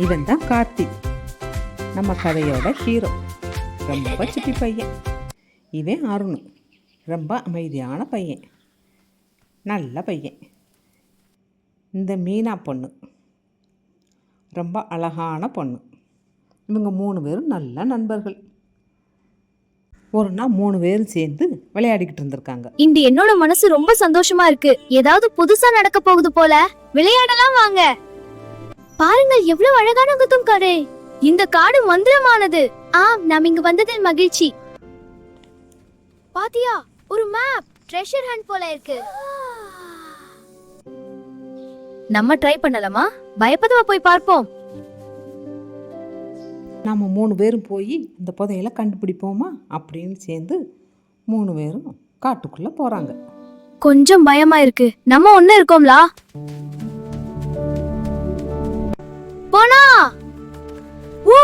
இவன் தான் கார்த்திக், நம்ம கதையோட ஹீரோ. ரொம்ப சுட்டி பையன். இவன் அருண், ரொம்ப அமைதியான பையன், நல்ல பையன். இந்த மீனா பொண்ணு ரொம்ப அழகான பொண்ணு. இவங்க 3 பேரும் நல்ல நண்பர்கள். ஒரு நாள் 3 பேரும் சேர்ந்து விளையாடிக்கிட்டு இருந்திருக்காங்க. இன்று என்னோட மனசு ரொம்ப சந்தோஷமா இருக்கு. ஏதாவது புதுசா நடக்க போகுது போல. விளையாடலாம் வாங்க. பாருங்கள் எவ்வளவு அழகான குத்தும் காடு. இந்த காடு மந்திரமானது. நாம் இங்கு வந்ததில் மகிழ்ச்சி. பாத்தியா, ஒரு மேப், ட்ரெஷர் ஹண்ட் போல இருக்கு. நம்ம ட்ரை பண்ணலாமா? பயப்படாம போய் பார்ப்போம். நாம் 3 பேரும் போய் இந்த புதையலை கண்டுபிடிப்போமா அப்படின்னு சேர்ந்து 3 பேரும் காட்டுக்குள்ளே போகிறாங்க. கொஞ்சம் பயமா இருக்கு. நம்ம ஒண்ணு இருக்கோம்லா. போனா ஓ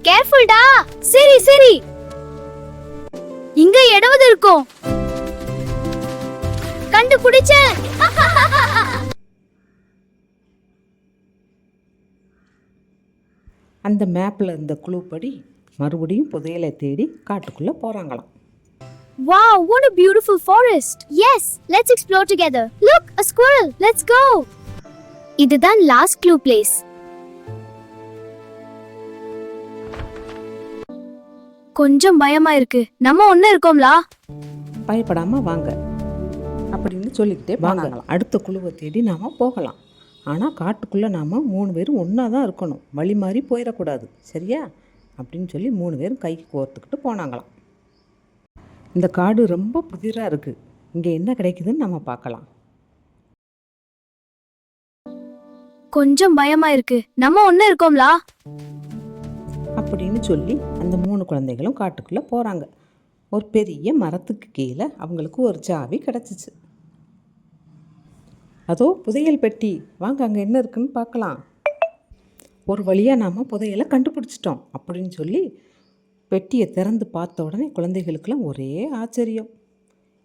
கேர்ஃபுல்டா. சரி சரி, இங்க எடவது இருக்கும். கண்டுபிடிச்சேன். அந்த மேப்பில் இருந்த க்ளூ படி மறுபடியும் புதையலை தேடி காட்டுக்குள்ளே போகிறாங்களாம். Wow, what a beautiful forest. Yes, let's explore together. Look, a squirrel. Let's go. இதுதான் last clue place. கொஞ்சம் பயமா இருக்கு. நம்ம ஒண்ணு இருக்கோம்லா. பயப்படாமல் வாங்க அப்படின்னு சொல்லிக்கிட்டே வாங்கலாம். அடுத்த குழுவை தேடி நாம் போகலாம். ஆனால் காட்டுக்குள்ளே நாம் 3 பேரும் ஒன்றா தான் இருக்கணும். வழி மாறி போயிடக்கூடாது, சரியா? அப்படின்னு சொல்லி 3 பேரும் கைக்கு கோர்த்துக்கிட்டு போனாங்களாம். இந்த காடு ரொம்ப புதிராக இருக்குது. இங்கே என்ன கிடைக்குதுன்னு நம்ம பார்க்கலாம். கொஞ்சம் பயமா இருக்கு. நம்ம ஒண்ணு இருக்கோம்லா அப்படின்னு சொல்லி அந்த 3 குழந்தைகளும் காட்டுக்குள்ளே போகிறாங்க. ஒரு பெரிய மரத்துக்கு கீழே அவங்களுக்கு ஒரு சாவி கிடச்சிச்சு. அதோ புதையல் பெட்டி, வாங்க அங்கே என்ன இருக்குன்னு பார்க்கலாம். ஒரு வழியாக நாம் புதையலை கண்டுபிடிச்சிட்டோம் அப்படின்னு சொல்லி பெட்டியை திறந்து பார்த்த உடனே குழந்தைகளுக்கெல்லாம் ஒரே ஆச்சரியம்.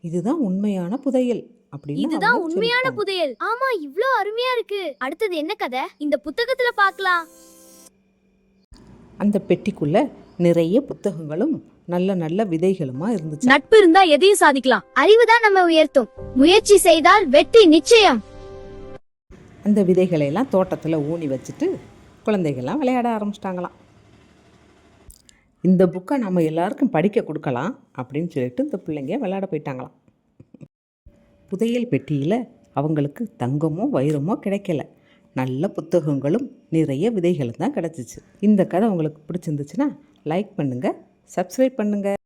இதுதான் உண்மையான புதையல் அப்படின்னு. இதுதான் உண்மையான புதையல். ஆமா, இவ்ளோ அருமையா இருக்கு. அடுத்தது என்ன கதை? இந்த புத்தகத்துல பார்க்கலாம். அந்த பெட்டிக்குள்ள நிறைய புத்தகங்களும் நல்ல நல்ல விதைகளுமா இருந்துச்சு. நட்பு இருந்தா எதையும் சாதிக்கலாம். அறிவுதான் நம்ம உயர்த்தும். முயற்சி செய்தால் வெற்றி நிச்சயம். அந்த விதைகளை எல்லாம் தோட்டத்தில் ஊனி வச்சுட்டு குழந்தைகள்லாம் விளையாட ஆரம்பிச்சிட்டாங்களாம். இந்த புக்கை நம்ம எல்லாருக்கும் படிக்க கொடுக்கலாம் அப்படின்னு சொல்லிட்டு இந்த பிள்ளைங்க விளையாட போயிட்டாங்களாம். புதையல் பெட்டியில் அவங்களுக்கு தங்கமோ வைரமோ கிடைக்கல. நல்ல புத்தகங்களும் நிறைய விதைகளும் தான் கிடச்சிச்சு. இந்த கதை உங்களுக்கு பிடிச்சிருந்துச்சுன்னா லைக் பண்ணுங்கள், சப்ஸ்கிரைப் பண்ணுங்கள்.